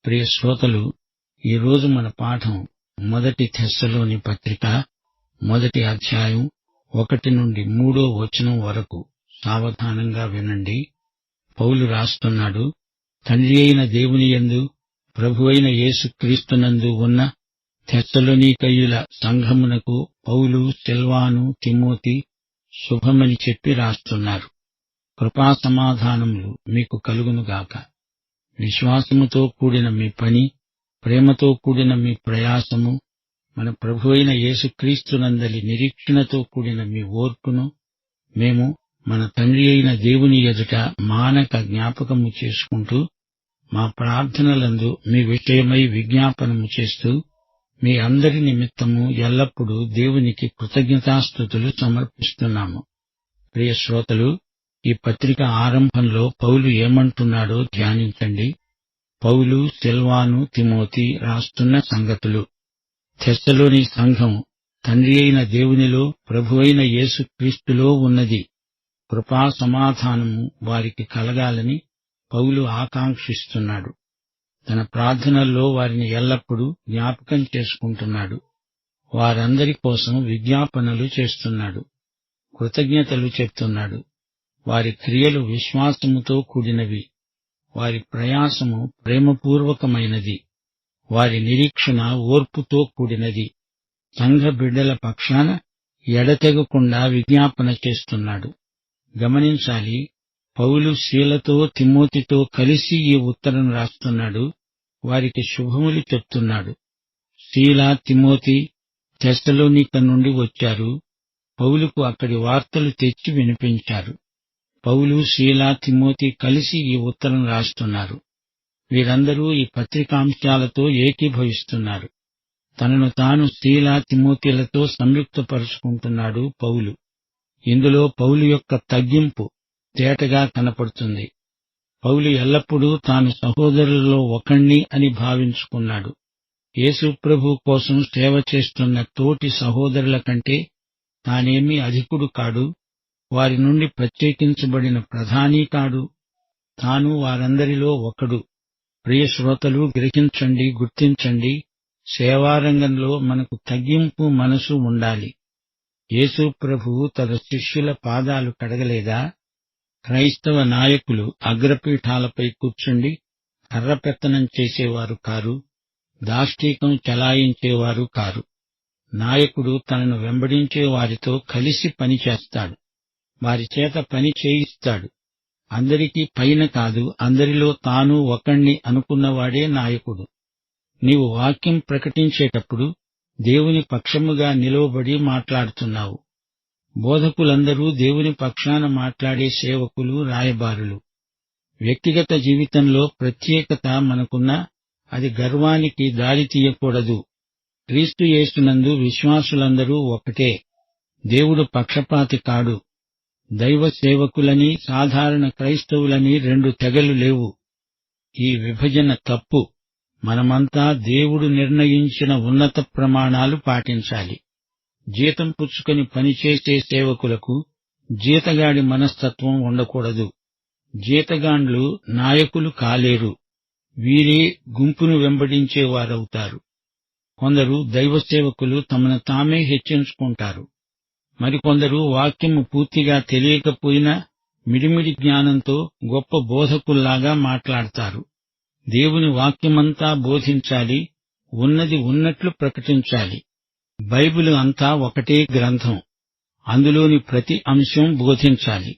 ప్రియ శ్రోతలు, ఈరోజు మన పాఠం మొదటి థెస్సలోని పత్రిక 1వ అధ్యాయం 1 నుండి 3వ వచనం వరకు. సావధానంగా వినండి. పౌలు రాస్తున్నాడు, తండ్రి అయిన దేవుని యందు ప్రభువైన యేసుక్రీస్తునందు ఉన్న థెస్సలోనికయుల సంఘమునకు పౌలు, సిల్వాను, తిమోతి శుభమని చెప్పి రాస్తున్నారు. కృపా సమాధానములు మీకు కలుగునుగాక. విశ్వాసముతో కూడిన మీ పని, ప్రేమతో కూడిన మీ ప్రయాసము, మన ప్రభువైన యేసుక్రీస్తునందలి నిరీక్షణతో కూడిన మీ ఓర్పును మేము మన తండ్రి అయిన దేవుని ఎదుట మానక జ్ఞాపకము చేసుకుంటూ, మా ప్రార్థనలందు మీ విషయమై విజ్ఞాపనము చేస్తూ, మీ అందరి నిమిత్తము ఎల్లప్పుడూ దేవునికి కృతజ్ఞతాస్తుతులు సమర్పిస్తున్నాము. ప్రియ శ్రోతలు, ఈ పత్రిక ఆరంభంలో పౌలు ఏమంటున్నాడో ధ్యానించండి. పౌలు, సిల్వాను, తిమోతి రాస్తున్న సంగతులు. థెస్సలోని సంఘం తండ్రి అయిన దేవునిలో, ప్రభువైన యేసుక్రీస్తులో ఉన్నది. కృపా సమాధానము వారికి కలగాలని పౌలు ఆకాంక్షిస్తున్నాడు. తన ప్రార్థనల్లో వారిని ఎల్లప్పుడూ జ్ఞాపకం చేసుకుంటున్నాడు. వారందరి కోసం విజ్ఞాపనలు చేస్తున్నాడు. కృతజ్ఞతలు చెప్తున్నాడు. వారి క్రియలు విశ్వాసముతో కూడినవి. వారి ప్రయాసము ప్రేమపూర్వకమైనది. వారి నిరీక్షణ ఓర్పుతో కూడినది. సంఘ బిడ్డల పక్షాన ఎడతెగకుండా విజ్ఞాపన చేస్తున్నాడు. గమనించాలి, పౌలు శీలతో, తిమోతితో కలిసి ఈ ఉత్తరం రాస్తున్నాడు. వారికి శుభములు చెప్తున్నాడు. శీల, తిమోతి థెస్సలోనిక నుండి వచ్చారు. పౌలుకు అక్కడి వార్తలు తెచ్చి వినిపించారు. పౌలు, శీల, తిమోతి కలిసి ఈ ఉత్తరం రాస్తున్నారు. వీరందరూ ఈ పత్రికాంశాలతో ఏకీభవిస్తున్నారు. తనను తాను శీల, తిమోతిలతో సంయుక్తపరుచుకుంటున్నాడు పౌలు. ఇందులో పౌలు యొక్క తగ్గింపు తేటగా కనపడుతుంది. పౌలు ఎల్లప్పుడూ తాను సహోదరులలో ఒకణ్ణి అని భావించుకున్నాడు. యేసు ప్రభు కోసం సేవ చేస్తున్న తోటి సహోదరుల కంటే తానేమీ అధికుడు కాడు. వారి నుండి ప్రత్యేకించబడిన ప్రధాని కాడు. తాను వారందరిలో ఒకడు. ప్రియ శ్రోతలు, గ్రహించండి, గుర్తించండి. సేవారంగంలో మనకు తగ్గింపు మనసు ఉండాలి. యేసు ప్రభువు తన శిష్యుల పాదాలు కడగలేదా? క్రైస్తవ నాయకులు అగ్రపీఠాలపై కూర్చుండి కర్రపెత్తనం చేసేవారు కారు. దాష్టీకం చెలాయించేవారు కారు. నాయకుడు తనను వెంబడించే వారితో కలిసి పనిచేస్తాడు. వారి చేత పని చేయిస్తాడు. అందరికీ పైన కాదు, అందరిలో తాను ఒకణ్ణి అనుకున్నవాడే నాయకుడు. నీవు వాక్యం ప్రకటించేటప్పుడు దేవుని పక్షముగా నిలువబడి మాట్లాడుతున్నావు. బోధకులందరూ దేవుని పక్షాన మాట్లాడే సేవకులు, రాయబారులు. వ్యక్తిగత జీవితంలో ప్రత్యేకత మనకున్నా అది గర్వానికి దారి తీయకూడదు. క్రీస్తు యేసునందు విశ్వాసులందరూ ఒకటే. దేవుడు పక్షపాతి కాడు. దైవ సేవకులని, సాధారణ క్రైస్తవులని 2 తెగలు లేవు. ఈ విభజన తప్పు. మనమంతా దేవుడు నిర్ణయించిన ఉన్నత ప్రమాణాలు పాటించాలి. జీతం పుచ్చుకొని పనిచేసే సేవకులకు జీతగాడి మనస్తత్వం ఉండకూడదు. జీతగాండ్లు నాయకులు కాలేరు. వీరే గుంపును వెంబడించేవారవుతారు. కొందరు దైవ సేవకులు తమను తామే హెచ్చించుకుంటారు. మరికొందరు వాక్యము పూర్తిగా తెలియకపోయినా మిడిమిడి జ్ఞానంతో గొప్ప బోధకుల్లాగా మాట్లాడతారు. దేవుని వాక్యమంతా బోధించాలి. ఉన్నది ఉన్నట్లు ప్రకటించాలి. బైబిలు అంతా ఒకటే గ్రంథం. అందులోని ప్రతి అంశం బోధించాలి.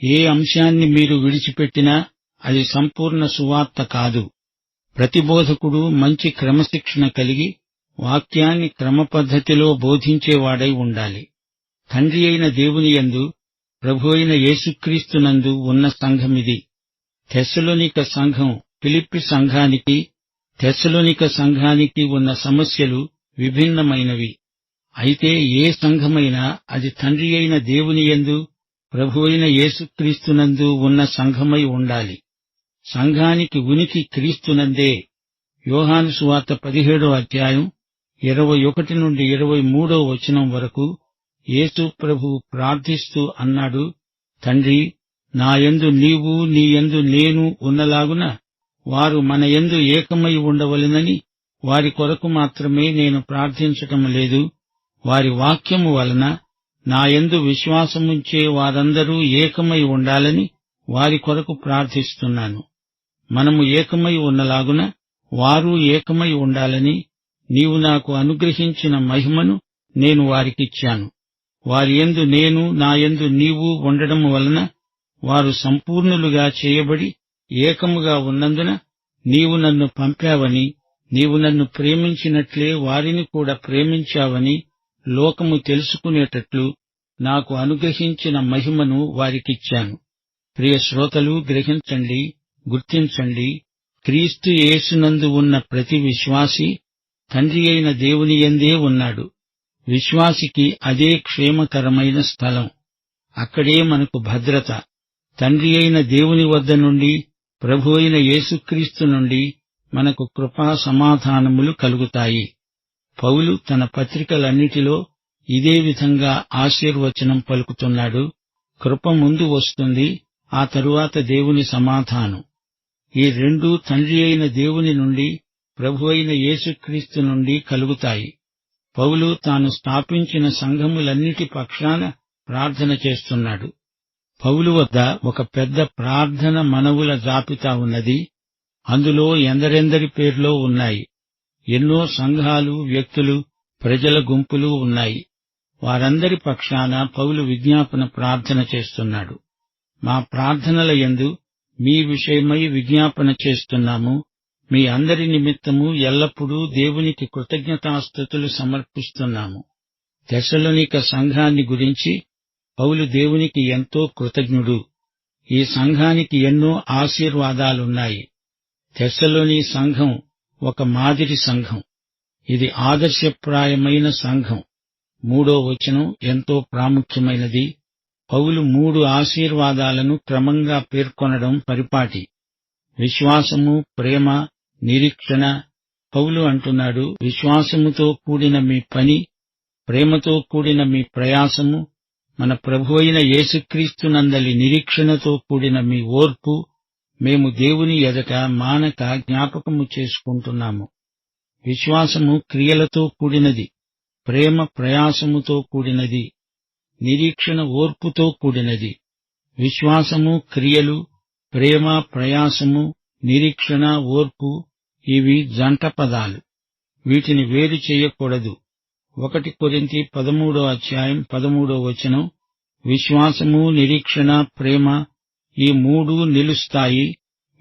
ఏ అంశాన్ని మీరు విడిచిపెట్టినా అది సంపూర్ణ సువార్త కాదు. ప్రతి బోధకుడు మంచి క్రమశిక్షణ కలిగి వాక్యాన్ని క్రమపద్ధతిలో బోధించేవాడై ఉండాలి. తండ్రి అయిన దేవుని యందు, ప్రభు అయిన యేసుక్రీస్తునందు ఉన్న సంఘమిది. థెస్సలోనిక సంఘం ఫిలిప్పి సంఘానికి, థెస్సలోనిక సంఘానికి ఉన్న సమస్యలు విభిన్నమైనవి. అయితే ఏ సంఘమైనా అది తండ్రి అయిన దేవుని యందు, ప్రభు అయిన యేసుక్రీస్తునందు ఉన్న సంఘమై ఉండాలి. సంఘానికి ఉనికి క్రీస్తునందే. యోహాను సువార్త 17వ అధ్యాయం 21 నుండి 23వ వచనం వరకు యేసు ప్రభువు ప్రార్థిస్తూ అన్నాడు, తండ్రి, నాయందు నీవు, నీయందు నేను ఉన్నలాగున వారు మన యందు ఏకమై ఉండవలెనని వారి కొరకు మాత్రమే నేను ప్రార్థించటం లేదు, వారి వాక్యము వలన నా యందు విశ్వాసముంచే వారందరూ ఏకమై ఉండాలని వారి కొరకు ప్రార్థిస్తున్నాను. మనము ఏకమై ఉన్నలాగున వారు ఏకమై ఉండాలని నీవు నాకు అనుగ్రహించిన మహిమను నేను వారికిచ్చాను. వారి యందు నేను, నా యందు నీవు ఉండడం వలన వారు సంపూర్ణులుగా చేయబడి ఏకముగా ఉన్నందున నీవు నన్ను పంపావని, నీవు నన్ను ప్రేమించినట్లే వారిని కూడా ప్రేమించావని లోకము తెలుసుకునేటట్లు నాకు అనుగ్రహించిన మహిమను వారికిచ్చాను. ప్రియ శ్రోతలు, గ్రహించండి, గుర్తించండి. క్రీస్తు యేసునందు ఉన్న ప్రతి విశ్వాసి తండ్రి అయిన దేవుని యందే ఉన్నాడు. విశ్వాసికి అదే క్షేమకరమైన స్థలం. అక్కడే మనకు భద్రత. తండ్రి అయిన దేవుని వద్ద నుండి, ప్రభు అయిన యేసుక్రీస్తు నుండి మనకు కృపా సమాధానములు కలుగుతాయి. పౌలు తన పత్రికలన్నిటిలో ఇదే విధంగా ఆశీర్వచనం పలుకుతున్నాడు. కృప ముందు వస్తుంది, ఆ తరువాత దేవుని సమాధానం. ఈ రెండూ తండ్రి అయిన దేవుని నుండి, ప్రభు అయిన యేసుక్రీస్తు నుండి కలుగుతాయి. పౌలు తాను స్థాపించిన సంఘములన్నిటి పక్షాన ప్రార్థన చేస్తున్నాడు. పౌలు వద్ద ఒక పెద్ద ప్రార్థన మనవుల జాబితా ఉన్నది. అందులో ఎందరెందరి పేర్లో ఉన్నాయి. ఎన్నో సంఘాలు, వ్యక్తులు, ప్రజల గుంపులు ఉన్నాయి. వారందరి పక్షాన పౌలు విజ్ఞాపన ప్రార్థన చేస్తున్నాడు. మా ప్రార్థనల యందు మీ విషయమై విజ్ఞాపన చేస్తున్నాము. మీ అందరి నిమిత్తము ఎల్లప్పుడూ దేవునికి కృతజ్ఞతాస్తుతులు సమర్పిస్తున్నాము. తెస్సలోనిక సంఘాన్ని గురించి పౌలు దేవునికి ఎంతో కృతజ్ఞుడు. ఈ సంఘానికి ఎన్నో ఆశీర్వాదాలున్నాయి. తెస్సలోని సంఘం ఒక మాదిరి సంఘం. ఇది ఆదర్శప్రాయమైన సంఘం. 3వ వచనం ఎంతో ప్రాముఖ్యమైనది. పౌలు 3 ఆశీర్వాదాలను క్రమంగా పేర్కొనడం పరిపాటి. విశ్వాసము, ప్రేమ, నిరీక్షణ. పౌలు అంటున్నాడు, విశ్వాసముతో కూడిన మీ పని, ప్రేమతో కూడిన మీ ప్రయాసము, మన ప్రభువైన యేసుక్రీస్తునందలి నిరీక్షణతో కూడిన మీ ఓర్పు మేము దేవుని ఎదుట మానక జ్ఞాపకము చేసుకుంటున్నాము. విశ్వాసము క్రియలతో కూడినది, ప్రేమ ప్రయాసముతో కూడినది, నిరీక్షణ ఓర్పుతో కూడినది. విశ్వాసము, క్రియలు, ప్రేమ, ప్రయాసము, నిరీక్షణ, ఓర్పు ఇవి జంట పదాలు. వీటిని వేరు చేయకూడదు. 1 కొరింథీ 13:13 విశ్వాసము, నిరీక్షణ, ప్రేమ ఈ 3 నిలుస్తాయి.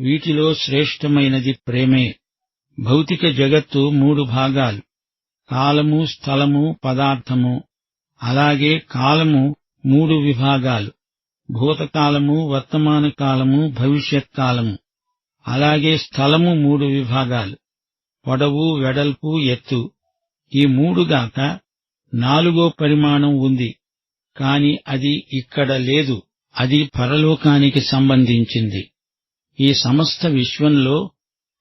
వీటిలో శ్రేష్టమైనది ప్రేమే. భౌతిక జగత్తు 3 భాగాలు: కాలము, స్థలము, పదార్థము. అలాగే కాలము 3 విభాగాలు: భూతకాలము, వర్తమాన కాలము, భవిష్యత్ కాలము. అలాగే స్థలము 3 విభాగాలు: పొడవు, వెడల్పు, ఎత్తు. ఈ 3 గాక 4వ పరిమాణం ఉంది, కాని అది ఇక్కడ లేదు. అది పరలోకానికి సంబంధించింది. ఈ సమస్త విశ్వంలో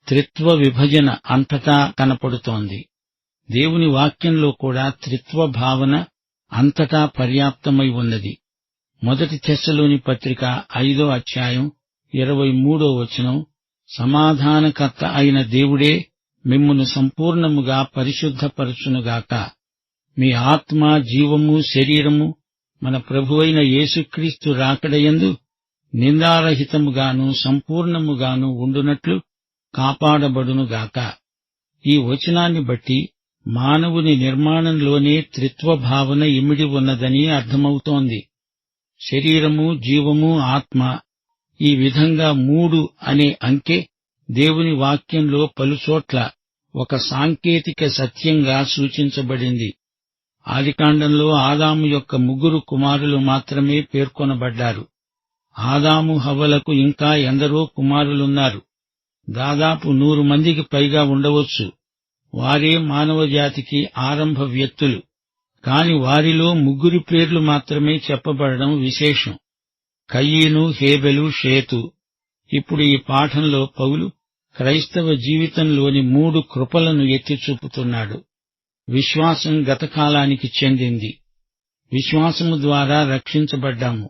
త్రిత్వ విభజన అంతటా కనపడుతోంది. దేవుని వాక్యంలో కూడా త్రిత్వ భావన అంతటా పర్యాప్తమై ఉన్నది. 1 తెస్సలోని పత్రిక 5:23 సమాధానకర్త అయిన దేవుడే మిమ్మును సంపూర్ణముగా పరిశుద్ధపరచునుగాక. మీ ఆత్మ, జీవము, శరీరము మన ప్రభువైన యేసుక్రీస్తు రాకడయందు నిందారహితముగాను సంపూర్ణముగాను ఉండునట్లు కాపాడబడునుగాక. ఈ వచనాన్ని బట్టి మానవుని నిర్మాణంలోనే త్రిత్వభావన ఇమిడి ఉన్నదని అర్థమవుతోంది. శరీరము, జీవము, ఆత్మ ఈ విధంగా 3 అనే అంకె దేవుని వాక్యంలో పలుచోట్ల ఒక సాంకేతిక సత్యంగా సూచించబడింది. ఆదికాండంలో ఆదాము యొక్క 3 కుమారులు మాత్రమే పేర్కొనబడ్డారు. ఆదాము, హవ్వలకు ఇంకా ఎందరో కుమారులున్నారు. దాదాపు 100 మందికి పైగా ఉండవచ్చు. వారే మానవజాతికి ఆరంభ వ్యక్తులు. కాని వారిలో 3 పేర్లు మాత్రమే చెప్పబడడం విశేషం: కయీను, హేబెలు, షేతు. ఇప్పుడు ఈ పాఠంలో పౌలు క్రైస్తవ జీవితంలోని 3 కృపలను ఎత్తిచూపుతున్నాడు. విశ్వాసం గతకాలానికి చెందింది. విశ్వాసము ద్వారా రక్షించబడ్డాము.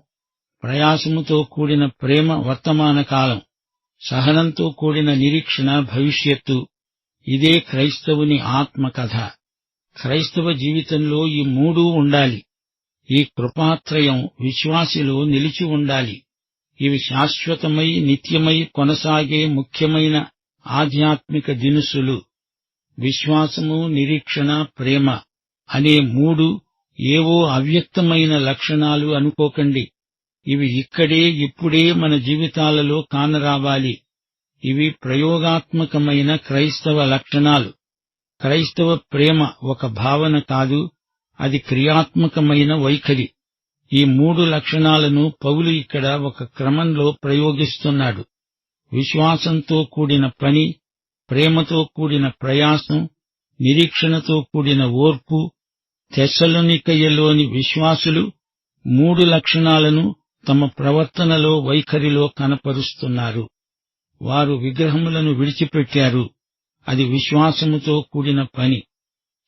ప్రయాసముతో కూడిన ప్రేమ వర్తమాన కాలం. సహనంతో కూడిన నిరీక్షణ భవిష్యత్తు. ఇదే క్రైస్తవుని ఆత్మకథ. క్రైస్తవ జీవితంలో ఈ మూడూ ఉండాలి. ఈ కృపాత్రయం విశ్వాసిలో నిలిచి ఉండాలి. ఇవి శాశ్వతమై నిత్యమై కొనసాగే ముఖ్యమైన ఆధ్యాత్మిక దినుసులు. విశ్వాసము, నిరీక్షణ, ప్రేమ అనే మూడు ఏవో అవ్యక్తమైన లక్షణాలు అనుకోకండి. ఇవి ఇక్కడే ఇప్పుడే మన జీవితాలలో కానరావాలి. ఇవి ప్రయోగాత్మకమైన క్రైస్తవ లక్షణాలు. క్రైస్తవ ప్రేమ ఒక భావన కాదు, అది క్రియాత్మకమైన వైఖరి. ఈ మూడు లక్షణాలను పౌలు ఇక్కడ ఒక క్రమంలో ప్రయోగిస్తున్నాడు. విశ్వాసంతో కూడిన పని, ప్రేమతో కూడిన ప్రయాసం, నిరీక్షణతో కూడిన ఓర్పు. తెస్సలోనికయలోని విశ్వాసులు మూడు లక్షణాలను తమ ప్రవర్తనలో, వైఖరిలో కనపరుస్తున్నారు. వారు విగ్రహములను విడిచిపెట్టారు. అది విశ్వాసముతో కూడిన పని.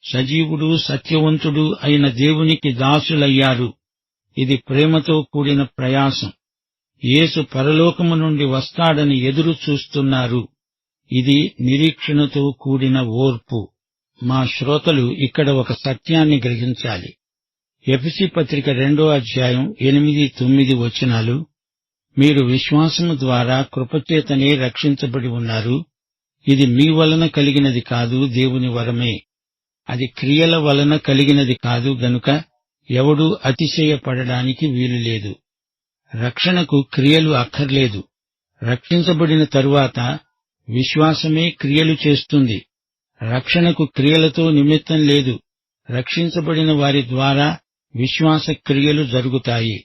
సజీవుడు, సత్యవంతుడు అయిన దేవునికి దాసులయ్యారు. ఇది ప్రేమతో కూడిన ప్రయాసం. యేసు పరలోకము నుండి వస్తాడని ఎదురు చూస్తున్నారు. ఇది నిరీక్షణతో కూడిన ఓర్పు. మా శ్రోతలు ఇక్కడ ఒక సత్యాన్ని గ్రహించాలి. ఎఫెసీ పత్రిక 2వ అధ్యాయం 8-9 వచనాలు, మీరు విశ్వాసము ద్వారా కృపచేతనే రక్షించబడి ఉన్నారు. ఇది మీ వలన కలిగినది కాదు, దేవుని వరమే. అది క్రియల వలన కలిగినది కాదు గనుక ఎవడూ అతిశయపడడానికి వీలులేదు. రక్షణకు క్రియలు అక్కర్లేదు. రక్షించబడిన తరువాత విశ్వాసమే క్రియలు చేస్తుంది. రక్షణకు క్రియలతో నిమిత్తం లేదు. రక్షించబడిన వారి ద్వారా విశ్వాస క్రియలు జరుగుతాయి.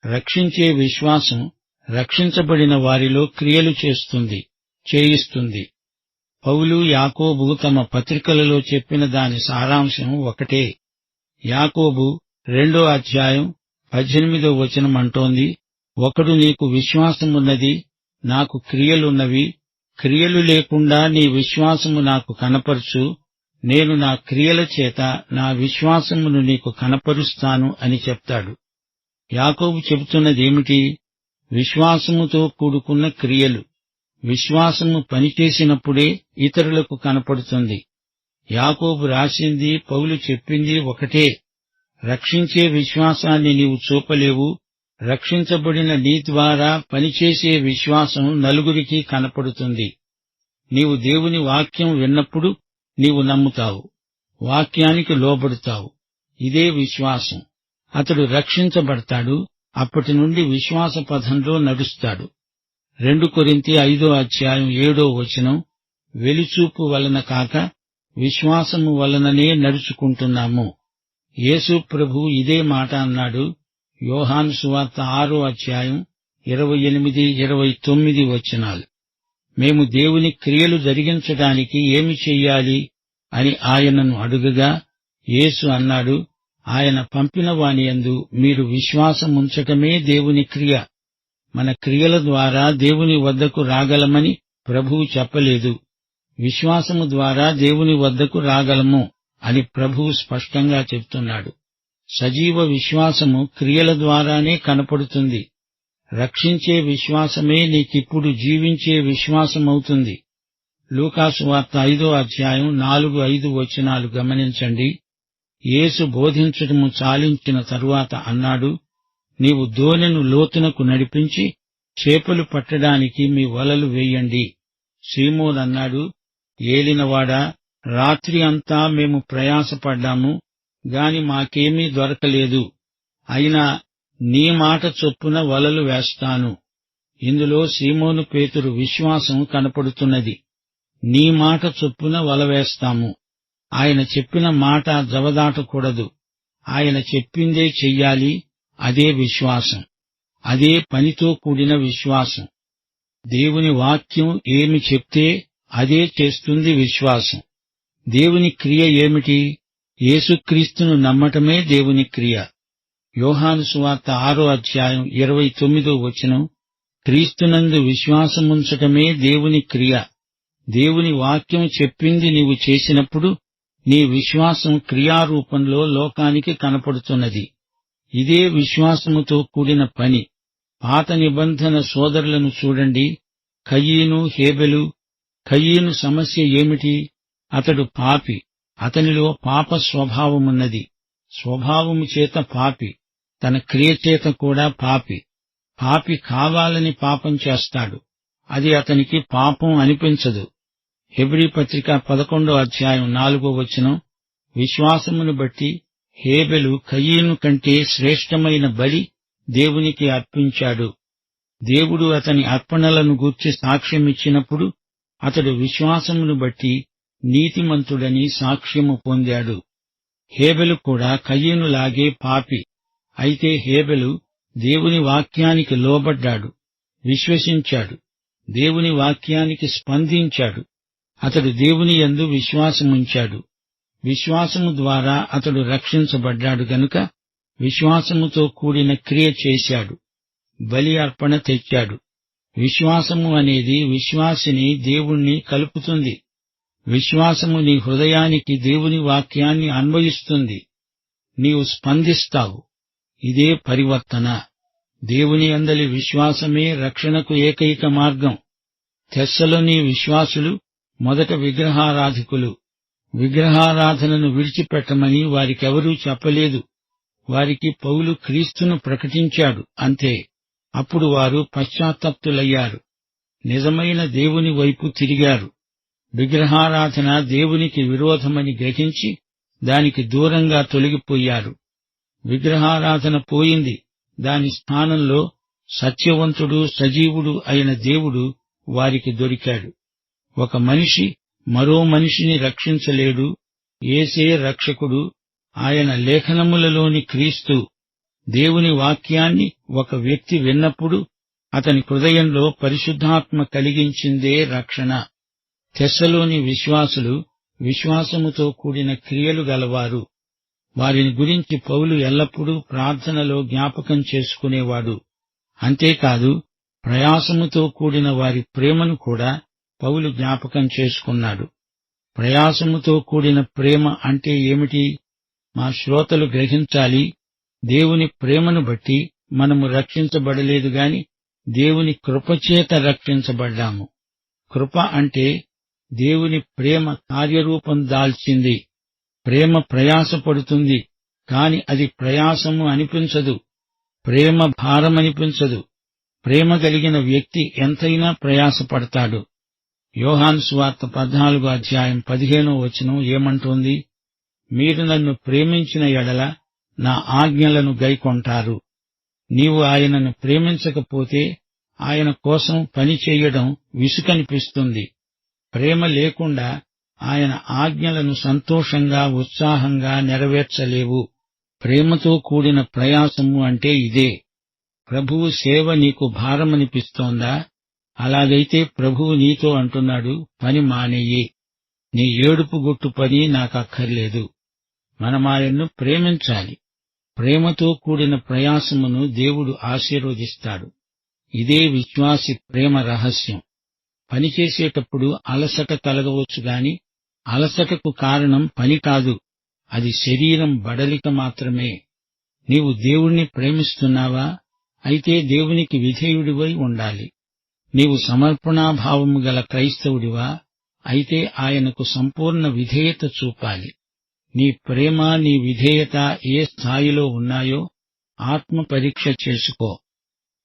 రక్షించే విశ్వాసం రక్షించబడిన వారిలో క్రియలు చేయిస్తుంది. పౌలు, యాకోబు తమ పత్రికలలో చెప్పిన దాని సారాంశం ఒకటే. యాకోబు 2వ అధ్యాయం 18వ వచనం అంటోంది, ఒకడు నీకు విశ్వాసమున్నది, నాకు క్రియలున్నవి. క్రియలు లేకుండా నీ విశ్వాసము నాకు కనపరుచు, నేను నా క్రియల చేత నా విశ్వాసమును నీకు కనపరుస్తాను అని చెప్తాడు. యాకోబు చెబుతున్నదేమిటి? విశ్వాసముతో కూడుకున్న క్రియలు. విశ్వాసము పనిచేసినప్పుడే ఇతరులకు కనపడుతుంది. యాకోబు రాసింది, పౌలు చెప్పింది ఒకటే. రక్షించే విశ్వాసాన్ని నీవు చూపలేవు. రక్షించబడిన నీ ద్వారా పనిచేసే విశ్వాసం నలుగురికి కనపడుతుంది. నీవు దేవుని వాక్యం విన్నప్పుడు నీవు నమ్ముతావు, వాక్యానికి లోబడుతావు. ఇదే విశ్వాసం. అతడు రక్షించబడతాడు. అప్పటి నుండి విశ్వాస పథంలో నడుస్తాడు. 2 కొరింథీ 5వ అధ్యాయం 7వ వచనం, వెలిచూపు వలన కాక విశ్వాసము వలననే నడుచుకుంటున్నాము. యేసు ప్రభు ఇదే మాట అన్నాడు. యోహాను సువార్త 6వ అధ్యాయం 28-29 వచనాలు. మేము దేవుని క్రియలు జరిగించడానికి ఏమి చెయ్యాలి అని ఆయనను అడుగగా యేసు అన్నాడు, ఆయన పంపిన వానియందు మీరు విశ్వాసముంచటమే దేవుని క్రియ. మన క్రియల ద్వారా దేవుని వద్దకు రాగలమని ప్రభువు చెప్పలేదు. విశ్వాసము ద్వారా దేవుని వద్దకు రాగలము అని ప్రభువు స్పష్టంగా చెప్తున్నాడు. సజీవ విశ్వాసము క్రియల ద్వారానే కనపడుతుంది. రక్షించే విశ్వాసమే నీకిప్పుడు జీవించే విశ్వాసమవుతుంది. లూకాసు వార్త 5వ అధ్యాయం 4-5 వచనాలు గమనించండి. యేసు బోధించటము చాలించిన తరువాత అన్నాడు, నీవు దోణెను లోతునకు నడిపించి చేపలు పట్టడానికి మీ వలలు వేయండి. సీమోనన్నాడు, ఏలినవాడా, రాత్రి అంతా మేము ప్రయాసపడ్డాము, గాని మాకేమీ దొరకలేదు. అయినా నీ మాట చొప్పున వలలు వేస్తాను. ఇందులో సీమోను పేతురు విశ్వాసం కనపడుతున్నది. నీ మాట చొప్పున వల వేస్తాము. ఆయన చెప్పిన మాట జవదాటకూడదు. ఆయన చెప్పిందే చెయ్యాలి. అదే విశ్వాసం. అదే పనితో కూడిన విశ్వాసం. దేవుని వాక్యం ఏమి చెప్తే అదే చేస్తుంది విశ్వాసం. దేవుని క్రియ ఏమిటి? యేసుక్రీస్తును నమ్మటమే దేవుని క్రియ. యోహాను సువార్త 6వ అధ్యాయం 29వ వచనం, క్రీస్తునందు విశ్వాసముంచటమే దేవుని క్రియ. దేవుని వాక్యం చెప్పింది నీవు చేసినప్పుడు నీ విశ్వాసం క్రియారూపంలో లోకానికి కనపడుతున్నది. ఇదే విశ్వాసముతో కూడిన పని. పాత నిబంధన సోదరులను చూడండి. కయీను, హేబెలు. కయీను సమస్య ఏమిటి? అతడు పాపి. అతనిలో పాప స్వభావమున్నది. స్వభావము చేత పాపి, తన క్రియచేత కూడా పాపి. పాపి కావాలని పాపం చేస్తాడు. అది అతనికి పాపం అనిపించదు. హెబ్రీ పత్రిక 11వ అధ్యాయం 4వ వచనం, విశ్వాసమును బట్టి హేబెలు కయీను కంటే శ్రేష్టమైన బలి దేవునికి అర్పించాడు. దేవుడు అతని అర్పణలను గూర్చి సాక్ష్యమిచ్చినప్పుడు అతడు విశ్వాసమును బట్టి నీతిమంతుడని సాక్ష్యము పొందాడు. హేబెలు కూడా కయీనులాగే పాపి. అయితే హేబెలు దేవుని వాక్యానికి లోబడ్డాడు, విశ్వసించాడు, దేవుని వాక్యానికి స్పందించాడు. అతడు దేవుని యందు విశ్వాసముంచాడు. విశ్వాసము ద్వారా అతడు రక్షించబడ్డాడు గనుక విశ్వాసముతో కూడిన క్రియ చేశాడు, బలి అర్పణ తెచ్చాడు. విశ్వాసము అనేది విశ్వాసిని దేవుణ్ణి కలుపుతుంది. విశ్వాసము నీ హృదయానికి దేవుని వాక్యాన్ని అన్వయిస్తుంది. నీవు స్పందిస్తావు. ఇదే పరివర్తన. దేవుని యందలి విశ్వాసమే రక్షణకు ఏకైక మార్గం. తెస్సలోని విశ్వాసులు మొదట విగ్రహారాధికులు. విగ్రహారాధనను విడిచిపెట్టమని వారికెవరూ చెప్పలేదు. వారికి పౌలు క్రీస్తును ప్రకటించాడు, అంతే. అప్పుడు వారు పశ్చాత్తప్తులయ్యారు, నిజమైన దేవుని వైపు తిరిగారు. విగ్రహారాధన దేవునికి విరోధమని గ్రహించి దానికి దూరంగా తొలగిపోయారు. విగ్రహారాధన పోయింది. దాని స్థానంలో సత్యవంతుడు, సజీవుడు అయిన దేవుడు వారికి దొరికాడు. ఒక మనిషి మరో మనిషిని రక్షించలేడు. యేసే రక్షకుడు. ఆయన లేఖనములలోని క్రీస్తు. దేవుని వాక్యాన్ని ఒక వ్యక్తి విన్నప్పుడు అతని హృదయంలో పరిశుద్ధాత్మ కలిగించిందే రక్షణ. తెస్సలోని విశ్వాసులు విశ్వాసముతో కూడిన క్రియలు గలవారు. వారిని గురించి పౌలు ఎల్లప్పుడూ ప్రార్థనలో జ్ఞాపకం చేసుకునేవాడు. అంతేకాదు, ప్రయాసముతో కూడిన వారి ప్రేమను కూడా పౌలు జ్ఞాపకం చేసుకున్నాడు. ప్రయాసముతో కూడిన ప్రేమ అంటే ఏమిటి? మా శ్రోతలు గ్రహించాలి. దేవుని ప్రేమను బట్టి మనము రక్షించబడలేదు గాని దేవుని కృపచేత రక్షించబడ్డాము. కృప అంటే దేవుని ప్రేమ కార్యరూపం దాల్చింది. ప్రేమ ప్రయాసపడుతుంది, కాని అది ప్రయాసము అనిపించదు. ప్రేమ భారమనిపించదు. ప్రేమ కలిగిన వ్యక్తి ఎంతైనా ప్రయాసపడతాడు. యోహాను సువార్త 14వ అధ్యాయం 15వ వచనం ఏమంటోంది? మీరు నన్ను ప్రేమించిన ఎడల నా ఆజ్ఞలను గైకొంటారు. నీవు ఆయనను ప్రేమించకపోతే ఆయన కోసం పని చెయ్యడం విసుకనిపిస్తుంది. ప్రేమ లేకుండా ఆయన ఆజ్ఞలను సంతోషంగా, ఉత్సాహంగా నెరవేర్చలేవు. ప్రేమతో కూడిన ప్రయాసము అంటే ఇదే. ప్రభువు సేవ నీకు భారమనిపిస్తోందా? అలాగైతే ప్రభువు నీతో అంటున్నాడు, పని మానేయి. నీ ఏడుపు గొట్టు పని నాకక్కర్లేదు. మనమాయన్ను ప్రేమించాలి. ప్రేమతో కూడిన ప్రయాసమును దేవుడు ఆశీర్వదిస్తాడు. ఇదే విశ్వాసి ప్రేమ రహస్యం. పనిచేసేటప్పుడు అలసట కలగవచ్చు గాని అలసటకు కారణం పని కాదు, అది శరీరం బడలిక మాత్రమే. నీవు దేవుణ్ణి ప్రేమిస్తున్నావా? అయితే దేవునికి విధేయుడివై ఉండాలి. నీవు సమర్పణాభావము గల క్రైస్తవుడివా? అయితే ఆయనకు సంపూర్ణ విధేయత చూపాలి. నీ ప్రేమ, నీ విధేయత ఏ స్థాయిలో ఉన్నాయో ఆత్మ పరీక్ష చేసుకో.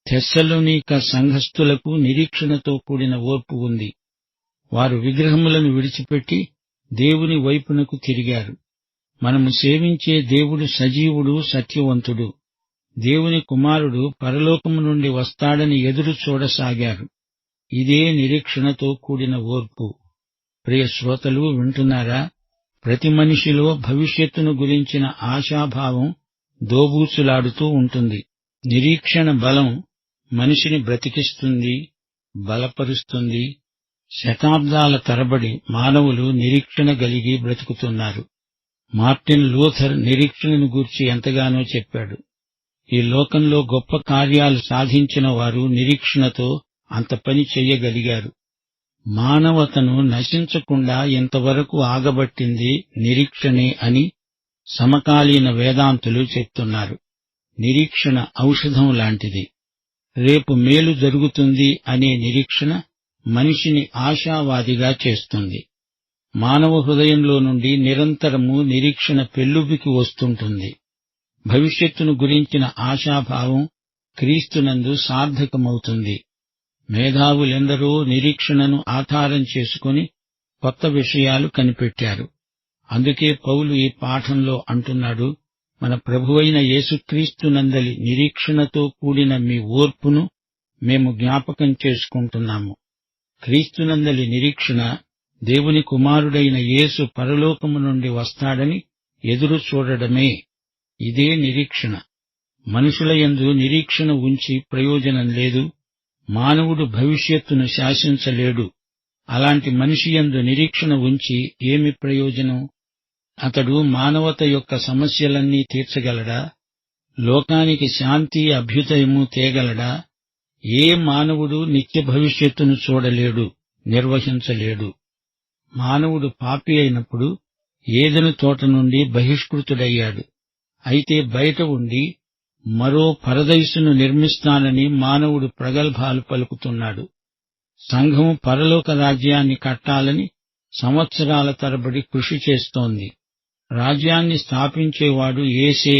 తెస్సలోనిక సంఘస్థులకు నిరీక్షణతో కూడిన ఓర్పు ఉంది. వారు విగ్రహములను విడిచిపెట్టి దేవుని వైపునకు తిరిగారు. మనము సేవించే దేవుడు సజీవుడు, సత్యవంతుడు. దేవుని కుమారుడు పరలోకము నుండి వస్తాడని ఎదురు చూడసాగారు. ఇదే నిరీక్షణతో కూడిన ఓర్పు. ప్రియ శ్రోతలు, వింటున్నారా? ప్రతి మనిషిలో భవిష్యత్తును గురించిన ఆశాభావం దోబూచులాడుతూ ఉంటుంది. నిరీక్షణ బలం మనిషిని బ్రతికిస్తుంది, బలపరుస్తుంది. శతాబ్దాల తరబడి మానవులు నిరీక్షణ కలిగి బ్రతుకుతున్నారు. మార్టిన్ లూథర్ నిరీక్షణను గూర్చి ఎంతగానో చెప్పాడు. ఈ లోకంలో గొప్ప కార్యాలు సాధించిన వారు నిరీక్షణతో అంత పని చెయ్యగలిగారు. మానవతను నశించకుండా ఇంతవరకు ఆగబట్టింది నిరీక్షణే అని సమకాలీన వేదాంతులు చెప్తున్నారు. నిరీక్షణ ఔషధం లాంటిది. రేపు మేలు జరుగుతుంది అనే నిరీక్షణ మనిషిని ఆశావాదిగా చేస్తుంది. మానవ హృదయంలో నుండి నిరంతరము నిరీక్షణ పెల్లుబికి వస్తుంటుంది. భవిష్యత్తును గురించిన ఆశాభావం క్రీస్తునందు సార్థకమవుతుంది. మేధావులెందరో నిరీక్షణను ఆధారం చేసుకుని కొత్త విషయాలు కనిపెట్టారు. అందుకే పౌలు ఈ పాఠంలో అంటున్నాడు, మన ప్రభువైన యేసుక్రీస్తునందలి నిరీక్షణతో కూడిన మీ ఓర్పును మేము జ్ఞాపకం చేసుకుంటున్నాము. క్రీస్తునందలి నిరీక్షణ దేవుని కుమారుడైన యేసు పరలోకము నుండి వస్తాడని ఎదురు చూడడమే. ఇదే నిరీక్షణ. మనుషుల యందు నిరీక్షణ ఉంచి ప్రయోజనం లేదు. మానవుడు భవిష్యత్తును శాసించలేడు. అలాంటి మనిషి యందు నిరీక్షణ ఉంచి ఏమి ప్రయోజనం? అతడు మానవత యొక్క సమస్యలన్నీ తీర్చగలడా? లోకానికి శాంతి అభ్యుదయము తేగలడా? ఏ మానవుడు నిత్య భవిష్యత్తును చూడలేడు, నిర్వహించలేడు. మానవుడు పాపి అయినప్పుడు ఏదెను తోట నుండి బహిష్కృతుడయ్యాడు. అయితే బయట ఉండి మరో పరదైసును నిర్మిస్తానని మానవుడు ప్రగల్భాలు పలుకుతున్నాడు. సంఘం పరలోక రాజ్యాన్ని కట్టాలని సంవత్సరాల తరబడి కృషి చేస్తోంది. రాజ్యాన్ని స్థాపించేవాడు యేసే.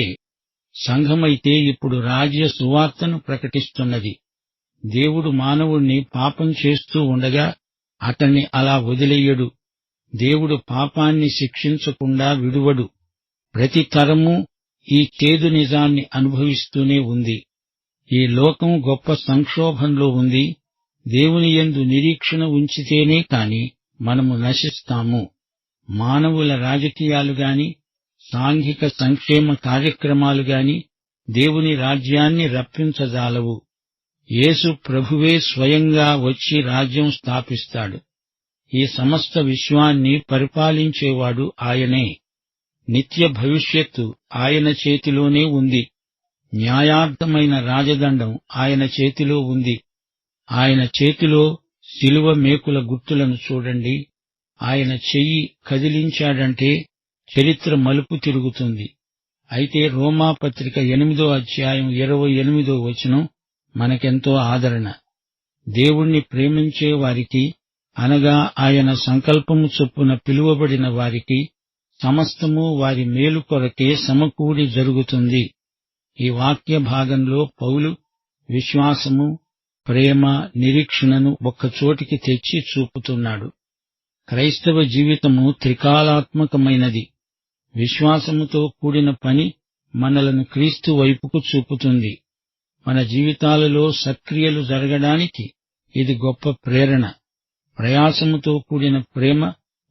సంఘమైతే ఇప్పుడు రాజ్య సువార్తను ప్రకటిస్తున్నది. దేవుడు మానవుణ్ణి పాపం చేస్తూ ఉండగా అతన్ని అలా వదిలెయ్యడు. దేవుడు పాపాన్ని శిక్షించకుండా విడువడు. ప్రతి తరమూ ఈ చేదు నిజాన్ని అనుభవిస్తూనే ఉంది. ఈ లోకం గొప్ప సంక్షోభంలో ఉంది. దేవుని యందు నిరీక్షణ ఉంచితేనే కాని మనము నశిస్తాము. మానవుల రాజకీయాలుగాని, సాంఘిక సంక్షేమ కార్యక్రమాలుగాని దేవుని రాజ్యాన్ని రప్పించజాలవు. యేసు ప్రభువే స్వయంగా వచ్చి రాజ్యం స్థాపిస్తాడు. ఈ సమస్త విశ్వాన్ని పరిపాలించేవాడు ఆయనే. నిత్య భవిష్యత్తు ఆయన చేతిలోనే ఉంది. న్యాయార్థమైన రాజదండం ఆయన చేతిలో ఉంది. ఆయన చేతిలో శిలువ మేకుల గుర్తులను చూడండి. ఆయన చెయ్యి కదిలించాడంటే చరిత్ర మలుపు తిరుగుతుంది. అయితే రోమాపత్రిక 8వ అధ్యాయం 28వ వచనం మనకెంతో ఆదరణ. దేవుణ్ణి ప్రేమించే వారికి, అనగా ఆయన సంకల్పము చొప్పున పిలువబడిన వారికి సమస్తము వారి మేలు కొరకే సమకూడి జరుగుతుంది. ఈ వాక్య భాగంలో పౌలు విశ్వాసము, ప్రేమ, నిరీక్షణను ఒక్కచోటికి తెచ్చి చూపుతున్నాడు. క్రైస్తవ జీవితము త్రికాలాత్మకమైనది. విశ్వాసముతో కూడిన పని మనలను క్రీస్తు వైపుకు చూపుతుంది. మన జీవితాలలో సక్రియలు జరగడానికి ఇది గొప్ప ప్రేరణ. ప్రయాసముతో కూడిన ప్రేమ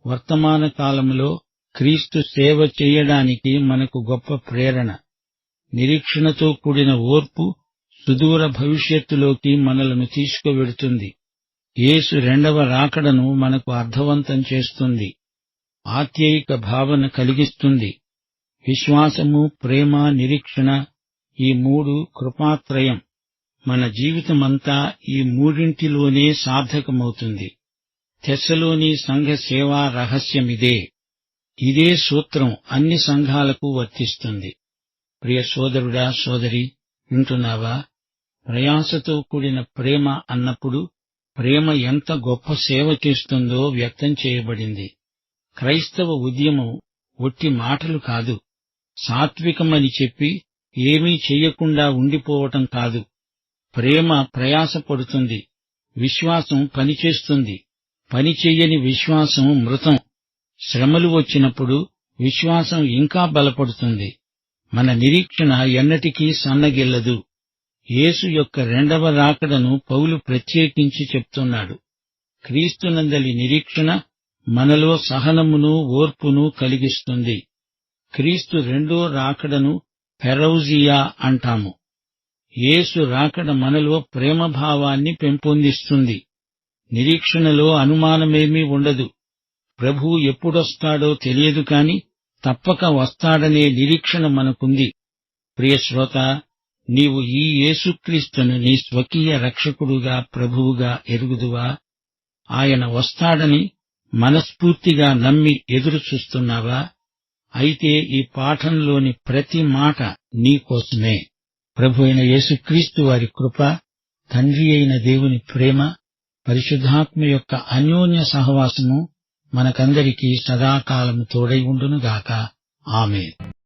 వర్తమాన కాలంలో క్రీస్తు సేవ చేయడానికి మనకు గొప్ప ప్రేరణ. నిరీక్షణతో కూడిన ఓర్పు సుదూర భవిష్యత్తులోకి మనలను తీసుకువెడుతుంది. యేసు రెండవ రాకడను మనకు అర్థవంతం చేస్తుంది. ఆత్యయిక భావన కలిగిస్తుంది. విశ్వాసము, ప్రేమ, నిరీక్షణ, ఈ మూడు కృపాత్రయం. మన జీవితమంతా ఈ మూడింటిలోనే సార్థకమవుతుంది. తెస్సలోని సంఘ సేవా రహస్యమిదే. ఇదే సూత్రం అన్ని సంఘాలకు వర్తిస్తుంది. ప్రియ సోదరుడా, సోదరి, వింటున్నావా? ప్రయాసతో కూడిన ప్రేమ అన్నప్పుడు ప్రేమ ఎంత గొప్ప సేవ చేస్తుందో వ్యక్తం చేయబడింది. క్రైస్తవ ఉద్యమం ఒట్టి మాటలు కాదు. సాత్వికమని చెప్పి ఏమీ చెయ్యకుండా ఉండిపోవటం కాదు. ప్రేమ ప్రయాసపడుతుంది. విశ్వాసం పనిచేస్తుంది. పని చెయ్యని విశ్వాసం మృతం. శ్రమలు వచ్చినప్పుడు విశ్వాసం ఇంకా బలపడుతుంది. మన నిరీక్షణ ఎన్నటికీ సన్నగిల్లదు. యేసు యొక్క రెండవ రాకడను పౌలు ప్రత్యేకించి చెప్తున్నాడు. క్రీస్తునందలి నిరీక్షణ మనలో సహనమును, ఓర్పును కలిగిస్తుంది. క్రీస్తు రెండో రాకడను పెరౌజియా అంటాము. యేసు రాకడ మనలో ప్రేమభావాన్ని పెంపొందిస్తుంది. నిరీక్షణలో అనుమానమేమీ ఉండదు. ప్రభువు ఎప్పుడొస్తాడో తెలియదు కాని తప్పక వస్తాడనే నిరీక్షణ మనకుంది. ప్రియశ్రోత, నీవు ఈ యేసుక్రీస్తును నీ స్వకీయ రక్షకుడుగా, ప్రభువుగా ఎరుగుదువా? ఆయన వస్తాడని మనస్ఫూర్తిగా నమ్మి ఎదురుచూస్తున్నావా? అయితే ఈ పాఠంలోని ప్రతి మాట నీకోసమే. ప్రభు అయిన యేసుక్రీస్తు వారి కృప, తండ్రి అయిన దేవుని ప్రేమ, పరిశుద్ధాత్మ యొక్క అన్యోన్య సహవాసము మనకందరికీ సదాకాలము తోడై ఉండునుగాక. ఆమేన్.